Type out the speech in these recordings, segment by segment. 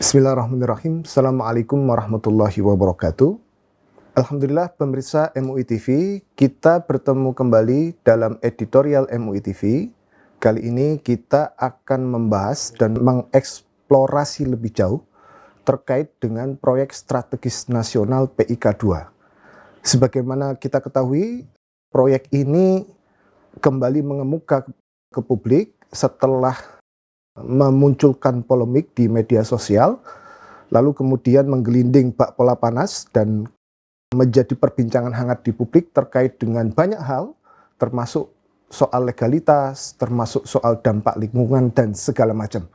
Bismillahirrahmanirrahim. Assalamualaikum warahmatullahi wabarakatuh. Alhamdulillah pemirsa MUI TV, kita bertemu kembali dalam editorial MUI TV. Kali ini kita akan membahas dan mengeksplorasi lebih jauh terkait dengan proyek strategis nasional PIK 2. Sebagaimana kita ketahui, proyek ini kembali mengemuka ke publik setelah memunculkan polemik di media sosial, lalu kemudian menggelinding bak bola panas dan menjadi perbincangan hangat di publik terkait dengan banyak hal, termasuk soal legalitas, termasuk soal dampak lingkungan dan segala macam.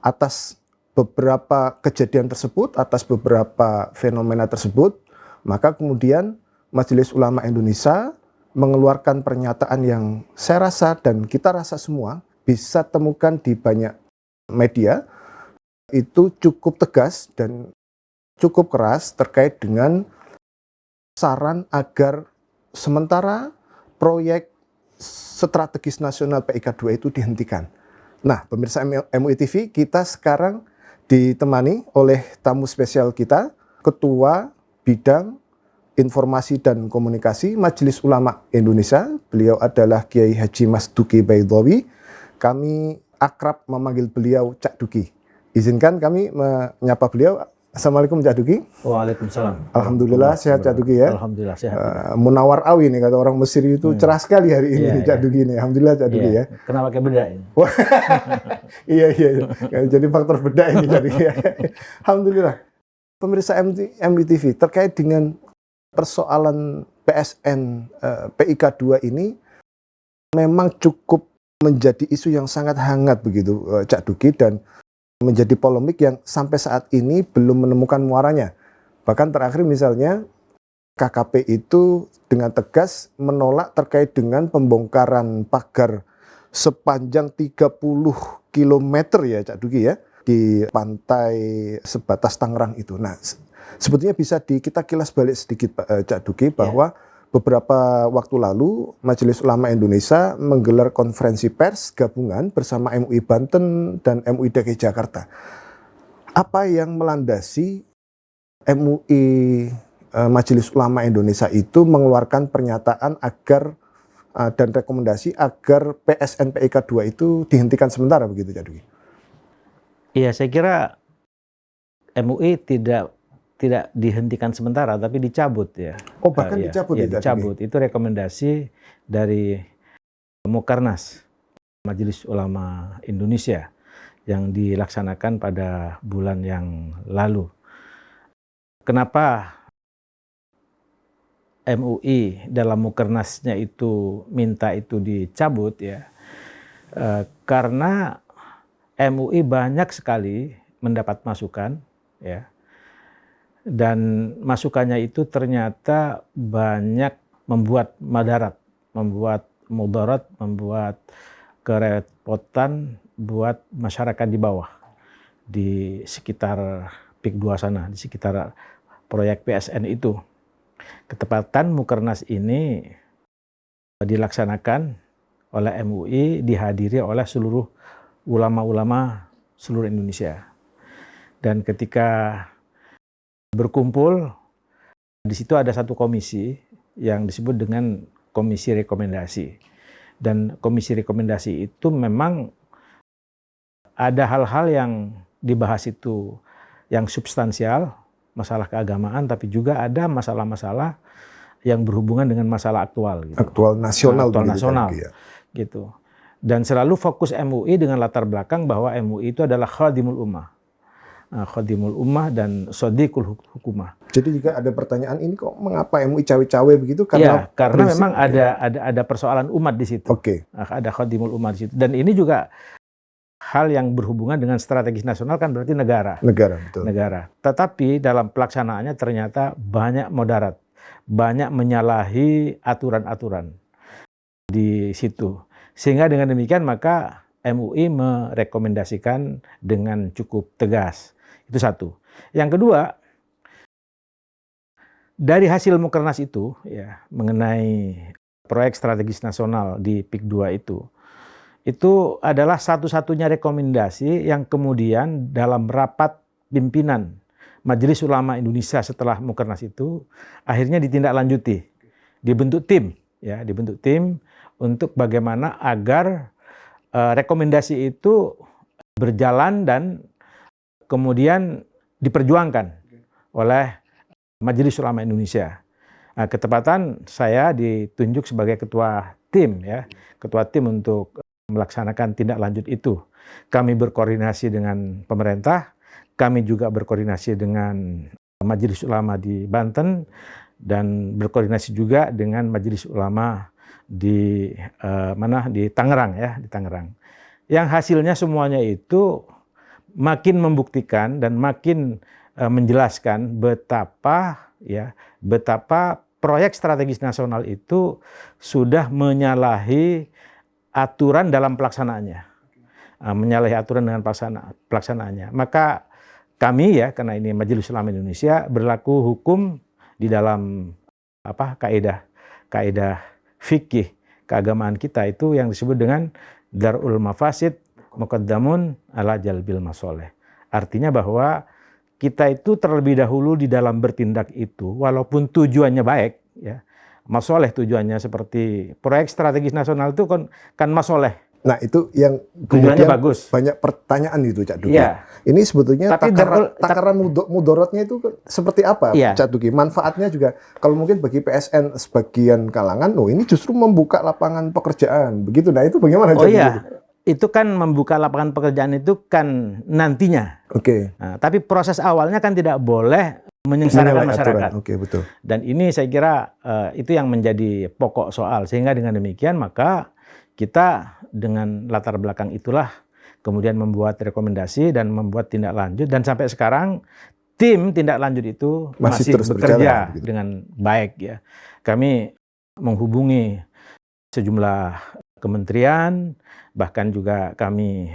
Atas beberapa kejadian tersebut, atas beberapa fenomena tersebut, maka kemudian Majelis Ulama Indonesia mengeluarkan pernyataan yang saya rasa dan kita rasa semua bisa temukan di banyak media, itu cukup tegas dan cukup keras terkait dengan saran agar sementara proyek strategis nasional PIK 2 itu dihentikan. Nah, pemirsa MUI TV, kita sekarang ditemani oleh tamu spesial kita, Ketua Bidang Informasi dan Komunikasi Majelis Ulama Indonesia. Beliau adalah Kiai Haji Mas Duki Baidlawi. Kami akrab memanggil beliau Cak Duki. Izinkan kami menyapa beliau. Assalamualaikum Cak Duki. Waalaikumsalam. Alhamdulillah sehat Cak Duki ya. Alhamdulillah sehat. Munawar awi nih kata orang Mesir itu cerah sekali hari ini Cak Duki nih. Alhamdulillah Cak Duki ya. Kenapa pakai bedak ini? Iya. Jadi faktor bedak ini Cak Duki ya. Alhamdulillah. Pemirsa MUI TV terkait dengan persoalan PSN PIK 2 ini memang cukup menjadi isu yang sangat hangat begitu Cak Duki, dan menjadi polemik yang sampai saat ini belum menemukan muaranya. Bahkan terakhir misalnya KKP itu dengan tegas menolak terkait dengan pembongkaran pagar sepanjang 30 km ya Cak Duki ya, di pantai sebatas Tangerang itu. Nah, sebetulnya bisa kita kilas balik sedikit Pak Cak Duki, bahwa beberapa waktu lalu Majelis Ulama Indonesia menggelar konferensi pers gabungan bersama MUI Banten dan MUI DKI Jakarta. Apa yang melandasi MUI Majelis Ulama Indonesia itu mengeluarkan pernyataan agar dan rekomendasi agar PSN PIK 2 itu dihentikan sementara begitu Cak Duki? Iya, saya kira MUI tidak dihentikan sementara, tapi dicabut ya. Oh, bahkan dicabut ya? Dicabut. Itu rekomendasi dari Mukernas Majelis Ulama Indonesia yang dilaksanakan pada bulan yang lalu. Kenapa MUI dalam Mukernasnya itu minta itu dicabut ya? Karena MUI banyak sekali mendapat masukan ya. Dan masukannya itu ternyata banyak membuat madarat, membuat mudarat, membuat kerepotan buat masyarakat di bawah, di sekitar PIK 2 sana, di sekitar proyek PSN itu. Ketepatan Mukernas ini dilaksanakan oleh MUI, dihadiri oleh seluruh ulama-ulama seluruh Indonesia. Dan ketika berkumpul, di situ ada satu komisi yang disebut dengan komisi rekomendasi. Dan komisi rekomendasi itu memang ada hal-hal yang dibahas itu yang substansial, masalah keagamaan, tapi juga ada masalah-masalah yang berhubungan dengan masalah aktual. Gitu. Aktual nasional. Aktual nasional. Gitu. Dan selalu fokus MUI dengan latar belakang bahwa MUI itu adalah khadimul ummah. Khadimul ummah dan sadiqul hukumah. Jadi jika ada pertanyaan ini kok mengapa MUI cawe-cawe begitu? Karena memang ada persoalan umat di situ. Oke. Ada khadimul ummah di situ. Dan ini juga hal yang berhubungan dengan strategis nasional, kan berarti negara. Betul. Negara. Tetapi dalam pelaksanaannya ternyata banyak mudarat, banyak menyalahi aturan-aturan di situ. Sehingga dengan demikian maka MUI merekomendasikan dengan cukup tegas. Itu satu. Yang kedua, dari hasil Mukernas itu ya mengenai proyek strategis nasional di PIK 2 itu adalah satu-satunya rekomendasi yang kemudian dalam rapat pimpinan Majelis Ulama Indonesia setelah Mukernas itu akhirnya ditindaklanjuti, dibentuk tim untuk bagaimana agar rekomendasi itu berjalan dan kemudian diperjuangkan oleh Majelis Ulama Indonesia. Nah, ketepatan saya ditunjuk sebagai ketua tim untuk melaksanakan tindak lanjut itu. Kami berkoordinasi dengan pemerintah, kami juga berkoordinasi dengan Majelis Ulama di Banten dan berkoordinasi juga dengan Majelis Ulama di Tangerang di Tangerang. Yang hasilnya semuanya itu makin membuktikan dan makin menjelaskan betapa proyek strategis nasional itu sudah menyalahi aturan dalam pelaksanaannya. Menyalahi aturan dengan pelaksanaannya. Maka kami karena ini Majelis Ulama Indonesia berlaku hukum di dalam kaidah fikih keagamaan kita itu yang disebut dengan darul mafasid muqaddamun ala jalbil masoleh. Artinya bahwa kita itu terlebih dahulu di dalam bertindak itu, walaupun tujuannya baik, masoleh tujuannya seperti proyek strategis nasional itu kan masoleh. Nah itu yang tujuannya bagus. Banyak pertanyaan itu Cak Duki. Ya. Ini sebetulnya takaran mudorotnya itu seperti apa Cak Duki? Manfaatnya juga kalau mungkin bagi PSN sebagian kalangan, ini justru membuka lapangan pekerjaan. Begitu, nah itu bagaimana Cak Duki? Itu kan membuka lapangan pekerjaan itu kan nantinya. Oke. Nah, tapi proses awalnya kan tidak boleh menyengsarakan masyarakat. Oke, betul. Dan ini saya kira itu yang menjadi pokok soal. Sehingga dengan demikian maka kita dengan latar belakang itulah kemudian membuat rekomendasi dan membuat tindak lanjut. Dan sampai sekarang tim tindak lanjut itu masih terus bekerja gitu. dengan baik ya. Kami menghubungi sejumlah kementerian, bahkan juga kami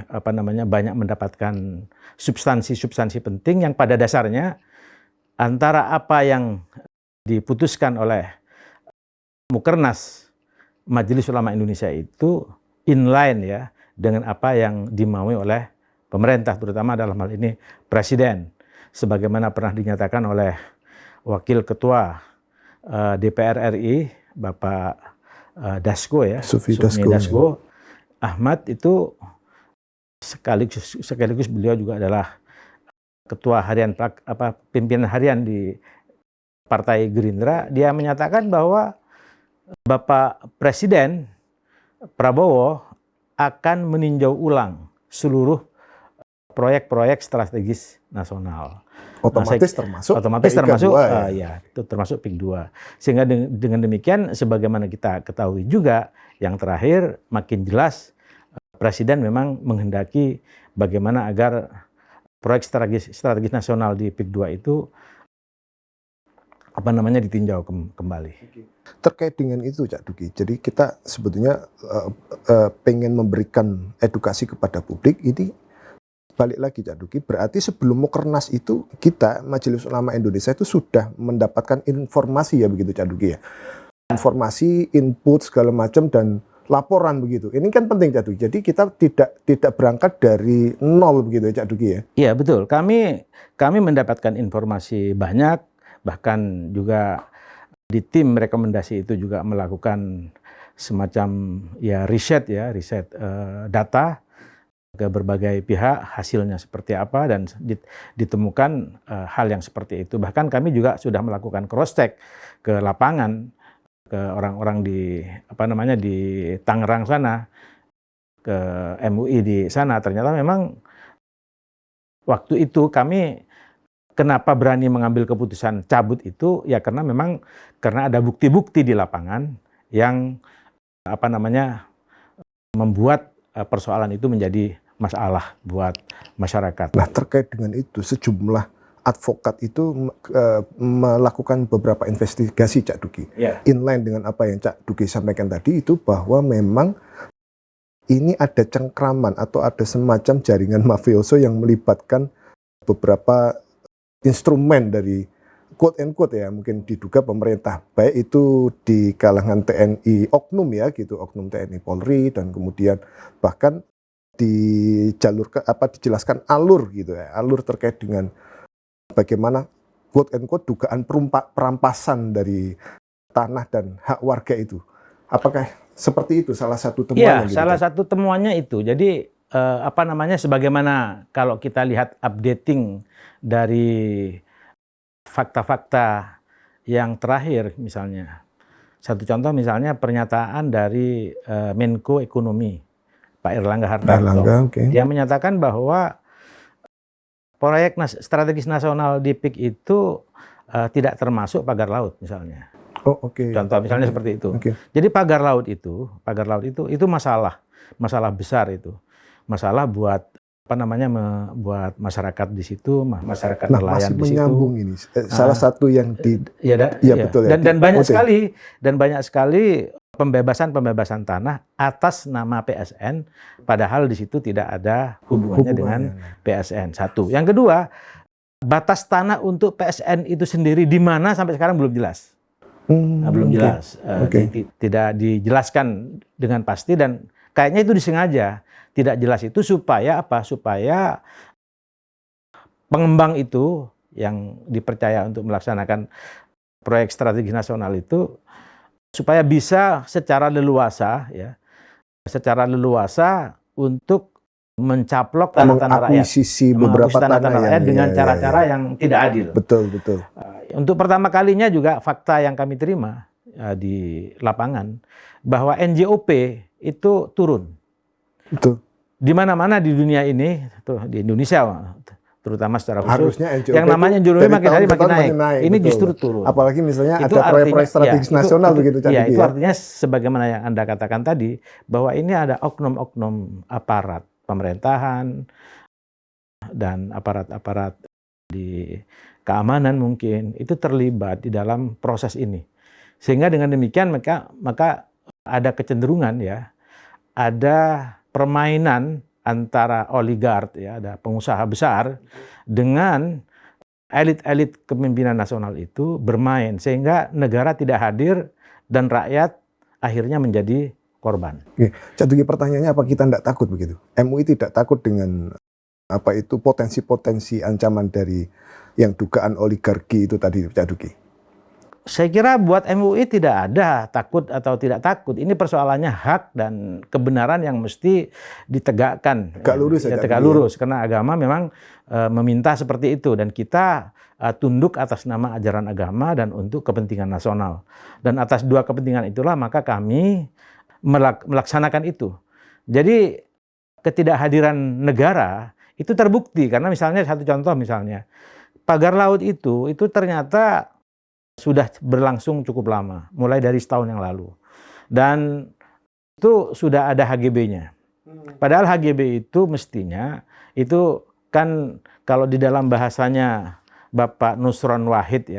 banyak mendapatkan substansi-substansi penting yang pada dasarnya antara apa yang diputuskan oleh Mukernas Majelis Ulama Indonesia itu inline dengan apa yang dimaui oleh pemerintah, terutama dalam hal ini Presiden, sebagaimana pernah dinyatakan oleh Wakil Ketua DPR RI Bapak Dasko Sufi Dasko Ahmad itu sekaligus beliau juga adalah ketua harian pimpinan harian di Partai Gerindra. Dia menyatakan bahwa Bapak Presiden Prabowo akan meninjau ulang seluruh proyek-proyek strategis nasional. Otomatis termasuk itu termasuk PIK 2. Sehingga dengan demikian sebagaimana kita ketahui juga yang terakhir makin jelas Presiden memang menghendaki bagaimana agar proyek strategis nasional di PIK 2 itu ditinjau kembali. Terkait dengan itu Cak Duki, jadi kita sebetulnya pengen memberikan edukasi kepada publik. Ini balik lagi Cak Duki, berarti sebelum Mukernas itu kita Majelis Ulama Indonesia itu sudah mendapatkan informasi begitu Cak Duki ya. Informasi, input segala macam dan laporan begitu. Ini kan penting Cak Duki. Jadi kita tidak berangkat dari nol begitu Cak Duki ya. Iya betul. Kami mendapatkan informasi banyak, bahkan juga di tim rekomendasi itu juga melakukan semacam riset data ke berbagai pihak, hasilnya seperti apa dan ditemukan hal yang seperti itu. Bahkan kami juga sudah melakukan cross check ke lapangan ke orang-orang di di Tangerang sana, ke MUI di sana. Ternyata memang waktu itu kami kenapa berani mengambil keputusan cabut itu karena ada bukti-bukti di lapangan yang membuat persoalan itu menjadi masalah buat masyarakat. Nah, terkait dengan itu sejumlah advokat itu melakukan beberapa investigasi Cak Duki. Inline dengan apa yang Cak Duki sampaikan tadi itu bahwa memang ini ada cengkraman atau ada semacam jaringan mafioso yang melibatkan beberapa instrumen dari quote and quote mungkin diduga pemerintah, baik itu di kalangan TNI oknum oknum TNI Polri dan kemudian bahkan dijelaskan alur gitu ya, alur terkait dengan bagaimana quote and quote dugaan perampasan dari tanah dan hak warga itu. Apakah seperti itu salah satu temuannya? Iya, salah satu temuannya itu. Jadi sebagaimana kalau kita lihat updating dari fakta-fakta yang terakhir, misalnya satu contoh misalnya pernyataan dari Menko Ekonomi Pak Erlangga Hartarto. Dia menyatakan bahwa proyek strategis nasional di PIK itu tidak termasuk pagar laut misalnya. Contoh misalnya seperti itu. Jadi pagar laut itu masalah besar itu. Masalah buat buat masyarakat di situ, masyarakat nelayan di situ. Menyambung ini. Salah satu yang betul ya. Dan banyak sekali pembebasan tanah atas nama PSN, padahal di situ tidak ada hubungannya dengan PSN. Satu. Yang kedua, batas tanah untuk PSN itu sendiri di mana sampai sekarang belum jelas. Belum jelas. Tidak dijelaskan dengan pasti dan kayaknya itu disengaja tidak jelas itu supaya apa? Supaya pengembang itu yang dipercaya untuk melaksanakan proyek strategis nasional itu supaya bisa secara leluasa untuk mencaplok tanah-tanah rakyat, beberapa tanah rakyat dengan cara-cara yang tidak adil. Betul. Untuk pertama kalinya juga fakta yang kami terima di lapangan bahwa NJOP itu turun. Betul. Di mana-mana di dunia ini, di Indonesia terutama secara khusus, NJOP yang namanya NJOP makin hari makin naik. Ini betul. Justru turun. Apalagi misalnya itu ada proyek strategis nasional begitu. Itu artinya sebagaimana yang Anda katakan tadi, bahwa ini ada oknum-oknum aparat pemerintahan dan aparat-aparat di keamanan mungkin itu terlibat di dalam proses ini. Sehingga dengan demikian maka ada kecenderungan ada permainan antara oligark ada pengusaha besar dengan elit-elit kepemimpinan nasional itu bermain sehingga negara tidak hadir dan rakyat akhirnya menjadi korban. Cak Duki, pertanyaannya apa kita tidak takut begitu? MUI tidak takut dengan potensi-potensi ancaman dari yang dugaan oligarki itu tadi, Cak Duki? Saya kira buat MUI tidak ada takut atau tidak takut. Ini persoalannya hak dan kebenaran yang mesti ditegakkan. Tegak lurus. Karena agama memang meminta seperti itu. Dan kita tunduk atas nama ajaran agama dan untuk kepentingan nasional. Dan atas dua kepentingan itulah maka kami melaksanakan itu. Jadi ketidakhadiran negara itu terbukti. Karena misalnya satu contoh misalnya. Pagar laut itu ternyata sudah berlangsung cukup lama, mulai dari setahun yang lalu. Dan itu sudah ada HGB-nya. Padahal HGB itu mestinya, itu kan kalau di dalam bahasanya Bapak Nusron Wahid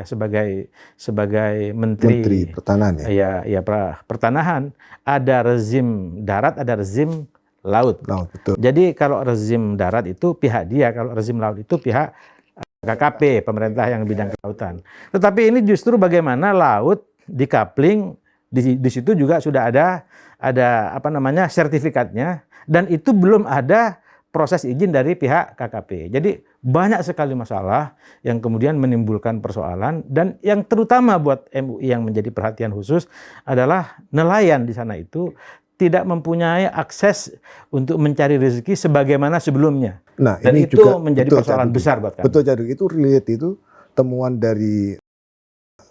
sebagai Menteri Pertanahan Pertanahan, ada rezim darat, ada rezim laut. Betul. Jadi kalau rezim darat itu pihak dia, kalau rezim laut itu pihak KKP, pemerintah yang bidang kelautan. Tetapi ini justru bagaimana laut dikapling di situ juga sudah ada sertifikatnya dan itu belum ada proses izin dari pihak KKP. Jadi banyak sekali masalah yang kemudian menimbulkan persoalan dan yang terutama buat MUI yang menjadi perhatian khusus adalah nelayan di sana itu tidak mempunyai akses untuk mencari rezeki sebagaimana sebelumnya. Nah, dan ini itu juga menjadi persoalan besar buat kami. Betul, jadi itu relate itu temuan dari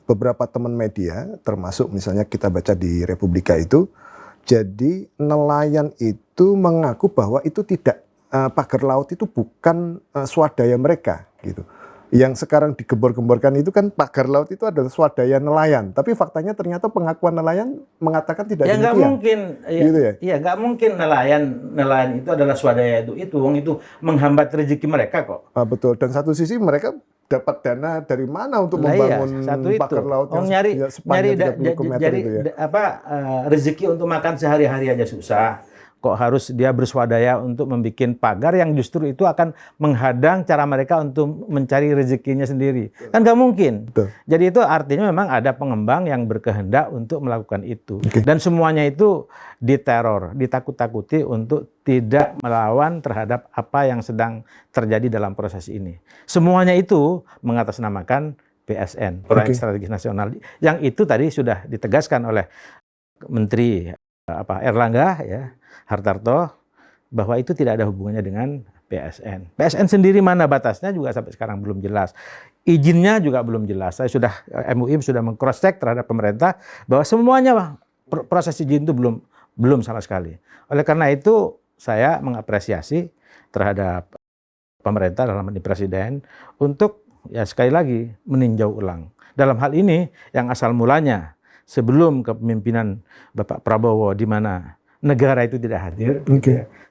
beberapa teman media, termasuk misalnya kita baca di Republika itu. Jadi nelayan itu mengaku bahwa itu tidak pagar laut itu bukan swadaya mereka gitu. Yang sekarang digembor-gemborkan itu kan pagar laut itu adalah swadaya nelayan. Tapi faktanya ternyata pengakuan nelayan mengatakan tidak demikian. Nggak mungkin. Gitu ya? Iya, nggak mungkin nelayan itu adalah swadaya itu. Wong itu menghambat rezeki mereka kok. Betul. Dan satu sisi mereka dapat dana dari mana untuk membangun pagar laut yang sepanjang 30 km itu ya? Rezeki untuk makan sehari-hari aja susah. Kok harus dia berswadaya untuk membuat pagar yang justru itu akan menghadang cara mereka untuk mencari rezekinya sendiri. Kan nggak mungkin. Betul. Jadi itu artinya memang ada pengembang yang berkehendak untuk melakukan itu. Oke. Dan semuanya itu diteror, ditakut-takuti untuk tidak melawan terhadap apa yang sedang terjadi dalam proses ini. Semuanya itu mengatasnamakan PSN, Proyek Strategis Nasional, yang itu tadi sudah ditegaskan oleh Menteri Erlangga ya, Hartarto, bahwa itu tidak ada hubungannya dengan PSN. PSN sendiri mana batasnya juga sampai sekarang belum jelas. Izinnya juga belum jelas. Saya sudah MUI sudah meng-cross check terhadap pemerintah bahwa semuanya proses izin itu belum sama sekali. Oleh karena itu saya mengapresiasi terhadap pemerintah dalam ini Presiden untuk ya sekali lagi meninjau ulang. Dalam hal ini yang asal mulanya sebelum kepemimpinan Bapak Prabowo di mana negara itu tidak hadir.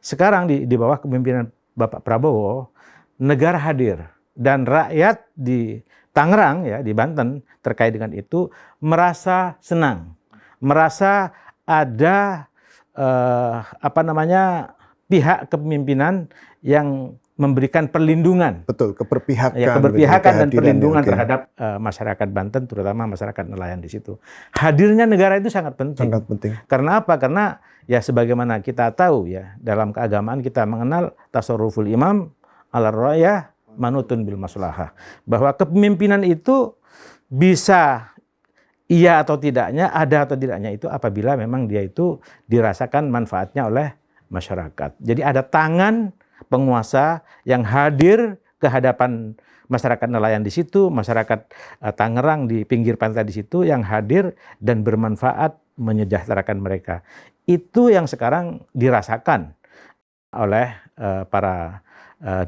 Sekarang di bawah kepemimpinan Bapak Prabowo, negara hadir dan rakyat di Tangerang ya di Banten terkait dengan itu merasa senang, merasa ada pihak kepemimpinan yang memberikan perlindungan. Betul, keberpihakan. Ya, keberpihakan dan perlindungan terhadap masyarakat Banten, terutama masyarakat nelayan di situ. Hadirnya negara itu sangat penting. Sangat penting. Karena apa? Karena ya sebagaimana kita tahu ya, dalam keagamaan kita mengenal tasarruful imam ala ra'yah manutun bil maslahah. Bahwa kepemimpinan itu bisa iya atau tidaknya, ada atau tidaknya itu apabila memang dia itu dirasakan manfaatnya oleh masyarakat. Jadi ada tangan penguasa yang hadir ke hadapan masyarakat nelayan di situ, masyarakat Tangerang di pinggir pantai di situ yang hadir dan bermanfaat menyejahterakan mereka. Itu yang sekarang dirasakan oleh para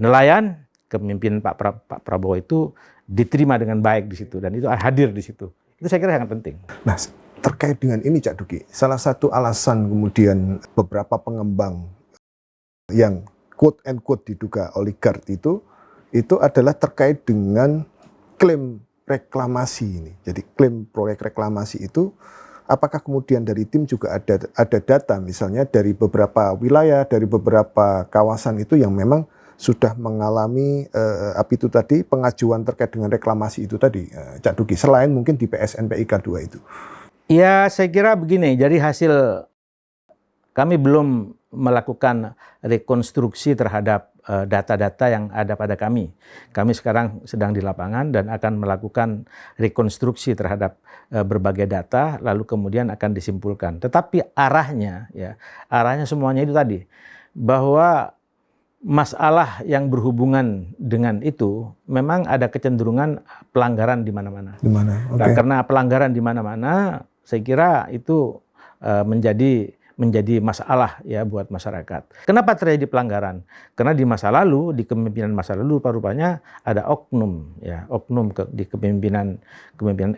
nelayan. Kepemimpinan Pak Prabowo itu diterima dengan baik di situ dan itu hadir di situ. Itu saya kira sangat penting. Nah, terkait dengan ini Cak Duki, salah satu alasan kemudian beberapa pengembang yang quote and quote diduga oligark itu adalah terkait dengan klaim reklamasi ini. Jadi klaim proyek reklamasi itu apakah kemudian dari tim juga ada data misalnya dari beberapa wilayah, dari beberapa kawasan itu yang memang sudah mengalami pengajuan terkait dengan reklamasi itu tadi, Cak Duki, selain mungkin di PSN PIK 2 itu? Ya, saya kira begini, dari hasil kami belum melakukan rekonstruksi terhadap data-data yang ada pada kami. Kami sekarang sedang di lapangan dan akan melakukan rekonstruksi terhadap berbagai data, lalu kemudian akan disimpulkan. Tetapi arahnya semuanya itu tadi, bahwa masalah yang berhubungan dengan itu memang ada kecenderungan pelanggaran di mana-mana. Di mana? Okay. Nah, karena pelanggaran di mana-mana, saya kira itu menjadi masalah ya buat masyarakat. Kenapa terjadi pelanggaran? Karena di masa lalu, di kepemimpinan masa lalu, rupanya ada oknum di kepemimpinan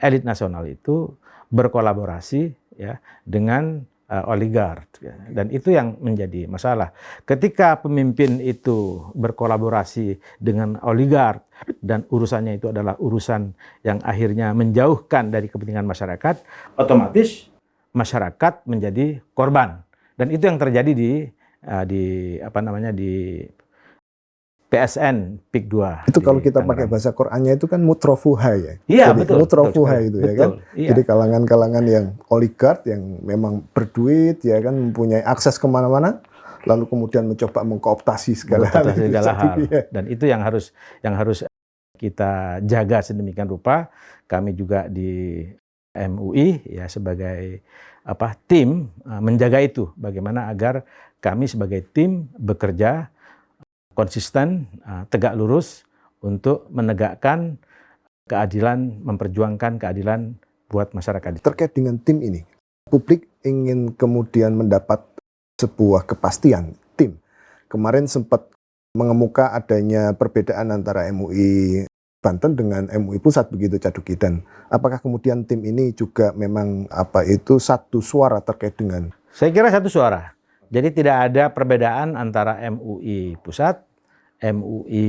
elit nasional itu berkolaborasi ya dengan oligark ya. Dan itu yang menjadi masalah. Ketika pemimpin itu berkolaborasi dengan oligark dan urusannya itu adalah urusan yang akhirnya menjauhkan dari kepentingan masyarakat, otomatis masyarakat menjadi korban. Dan itu yang terjadi di PSN PIK 2. Itu kalau kita pakai bahasa Qur'annya itu kan mutrofuha ya. Iya, jadi, betul. Mutrofuha itu betul, ya kan. Iya. Jadi kalangan-kalangan yang oligark yang memang berduit ya kan, mempunyai akses kemana-mana, lalu kemudian mencoba mengkooptasi segala hal. Dan itu yang harus kita jaga sedemikian rupa. Kami juga di MUI ya sebagai tim menjaga itu, bagaimana agar kami sebagai tim bekerja konsisten, tegak lurus untuk menegakkan keadilan, memperjuangkan keadilan buat masyarakat. Terkait dengan tim ini, publik ingin kemudian mendapat sebuah kepastian tim. Kemarin sempat mengemuka adanya perbedaan antara MUI Banten dengan MUI Pusat begitu, Cak Duki. Dan apakah kemudian tim ini juga memang satu suara terkait dengan? Saya kira satu suara. Jadi tidak ada perbedaan antara MUI Pusat, MUI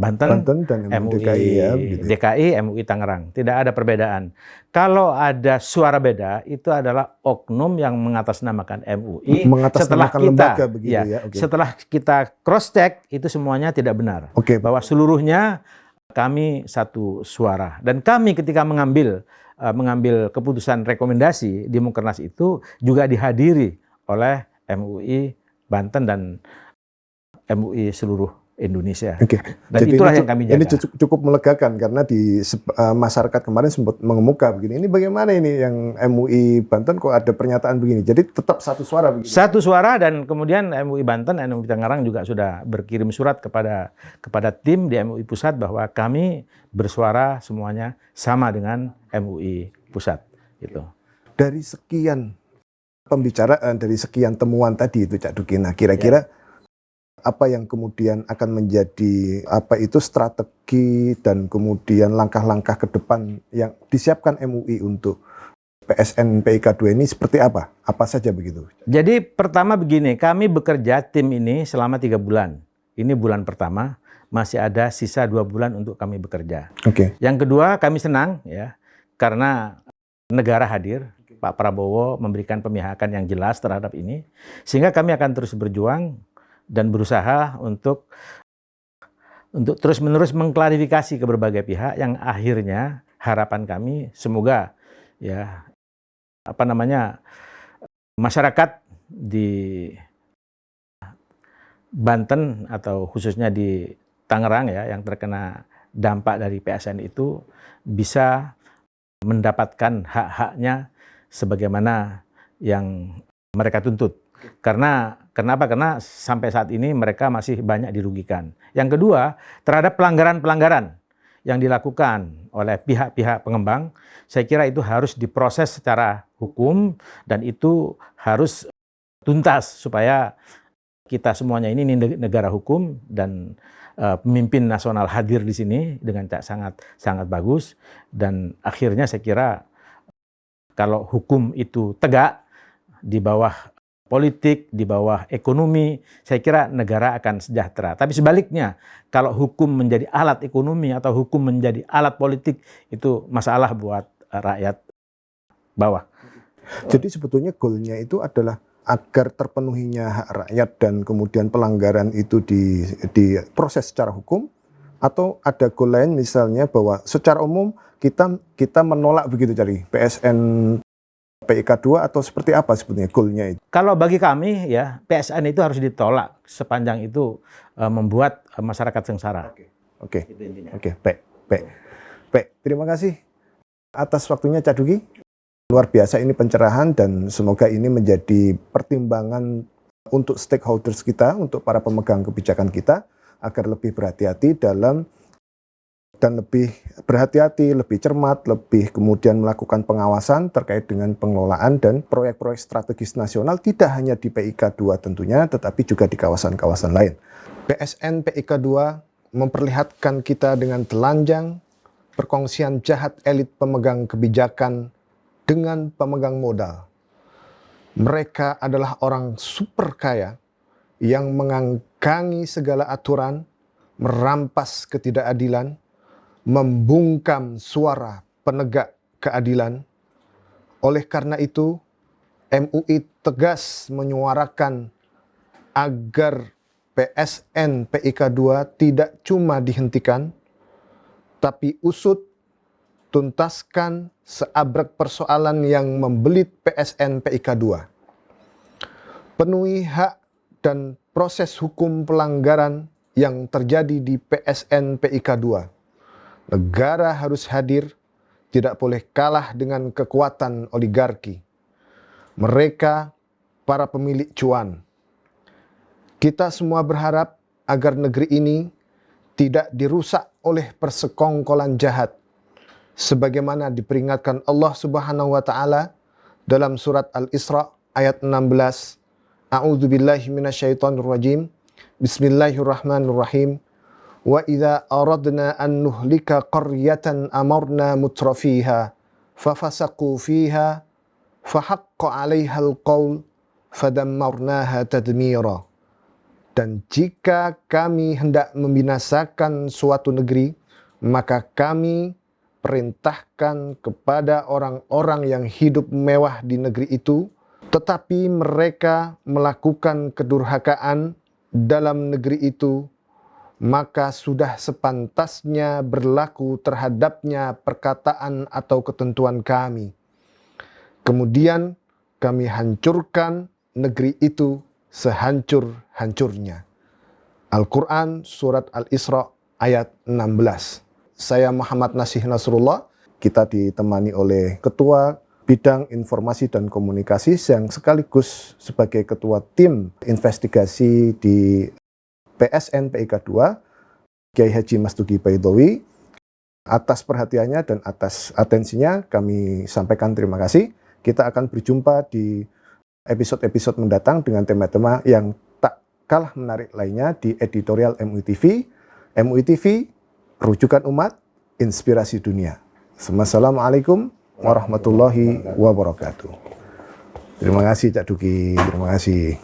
Banten, Banten dan MUI DKI ya, begitu ya. DKI, MUI Tangerang. Tidak ada perbedaan. Kalau ada suara beda, itu adalah oknum yang mengatasnamakan MUI. Mengatasnamakan lembaga begitu ya. Oke. Setelah kita cross check, itu semuanya tidak benar. Oke. Bahwa seluruhnya kami satu suara. Dan kami ketika mengambil keputusan rekomendasi di Mukernas itu juga dihadiri oleh MUI Banten dan MUI seluruh Indonesia. Oke. Dan Jadi itulah yang kami jaga. Ini cukup melegakan karena di masyarakat kemarin sempat mengemuka begini. Ini bagaimana ini yang MUI Banten kok ada pernyataan begini? Jadi tetap satu suara begitu. Satu suara, dan kemudian MUI Banten, MUI Tangerang juga sudah berkirim surat kepada tim di MUI Pusat bahwa kami bersuara semuanya sama dengan MUI Pusat. Gitu. Dari sekian pembicaraan, dari sekian temuan tadi itu Cak Duki, nah kira-kira apa yang kemudian akan menjadi strategi dan kemudian langkah-langkah ke depan yang disiapkan MUI untuk PSN PIK 2 ini seperti apa? Apa saja begitu? Jadi pertama begini, kami bekerja tim ini selama 3 bulan. Ini bulan pertama, masih ada sisa 2 bulan untuk kami bekerja. Oke. Yang kedua, kami senang ya karena negara hadir. Pak Prabowo memberikan pemihakan yang jelas terhadap ini, sehingga kami akan terus berjuang dan berusaha untuk terus-menerus mengklarifikasi ke berbagai pihak yang akhirnya harapan kami semoga ya masyarakat di Banten atau khususnya di Tangerang ya yang terkena dampak dari PSN itu bisa mendapatkan hak-haknya sebagaimana yang mereka tuntut. Kenapa? Karena sampai saat ini mereka masih banyak dirugikan. Yang kedua, terhadap pelanggaran-pelanggaran yang dilakukan oleh pihak-pihak pengembang, saya kira itu harus diproses secara hukum dan itu harus tuntas supaya kita semuanya ini negara hukum dan pemimpin nasional hadir di sini dengan sangat bagus, dan akhirnya saya kira kalau hukum itu tegak di bawah politik, di bawah ekonomi, saya kira negara akan sejahtera. Tapi sebaliknya, kalau hukum menjadi alat ekonomi atau hukum menjadi alat politik, itu masalah buat rakyat bawah. Jadi sebetulnya goalnya itu adalah agar terpenuhinya hak rakyat dan kemudian pelanggaran itu diproses secara hukum, atau ada goal lain misalnya bahwa secara umum kita menolak begitu dari PSN PIK 2 atau seperti apa sebetulnya goalnya itu? Kalau bagi kami ya PSN itu harus ditolak sepanjang itu membuat masyarakat sengsara. Oke. Baik. Terima kasih atas waktunya Cak Duki. Luar biasa ini pencerahan dan semoga ini menjadi pertimbangan untuk stakeholders kita, untuk para pemegang kebijakan kita agar lebih berhati-hati lebih cermat, lebih kemudian melakukan pengawasan terkait dengan pengelolaan dan proyek-proyek strategis nasional tidak hanya di PIK 2 tentunya, tetapi juga di kawasan-kawasan lain. PSN PIK 2 memperlihatkan kita dengan telanjang perkongsian jahat elit pemegang kebijakan dengan pemegang modal. Mereka adalah orang super kaya yang mengangkangi segala aturan, merampas ketidakadilan, membungkam suara penegak keadilan. Oleh karena itu, MUI tegas menyuarakan agar PSN PIK 2 tidak cuma dihentikan, tapi usut, tuntaskan seabrek persoalan yang membelit PSN PIK 2. Penuhi hak dan proses hukum pelanggaran yang terjadi di PSN PIK 2. Negara harus hadir, tidak boleh kalah dengan kekuatan oligarki. Mereka para pemilik cuan. Kita semua berharap agar negeri ini tidak dirusak oleh persekongkolan jahat, sebagaimana diperingatkan Allah Subhanahu wa taala dalam surat Al-Isra ayat 16. A'udzubillahi minasyaitonirrajim. Bismillahirrahmanirrahim. Wa idza aradna an nuhlika qaryatan amarna mutrafiha fafasaqu fiha fahaqqa 'alaiha al-qaul fadammarnaha tadmira. Dan jika kami hendak membinasakan suatu negeri, maka kami perintahkan kepada orang-orang yang hidup mewah di negeri itu, tetapi mereka melakukan kedurhakaan dalam negeri itu, maka sudah sepantasnya berlaku terhadapnya perkataan atau ketentuan kami. Kemudian kami hancurkan negeri itu sehancur-hancurnya. Al-Quran Surat Al-Isra ayat 16. Saya Muhammad Nasih Nasrullah, kita ditemani oleh Ketua Bidang Informasi dan Komunikasi yang sekaligus sebagai Ketua Tim Investigasi di PSN PIK 2, Kiai Haji Mas Duki Baidowi. Atas perhatiannya dan atas atensinya kami sampaikan terima kasih. Kita akan berjumpa di episode-episode mendatang dengan tema-tema yang tak kalah menarik lainnya di editorial MUI TV. MUI TV, rujukan umat, inspirasi dunia. Assalamualaikum warahmatullahi wabarakatuh. Terima kasih Cak Duki, terima kasih.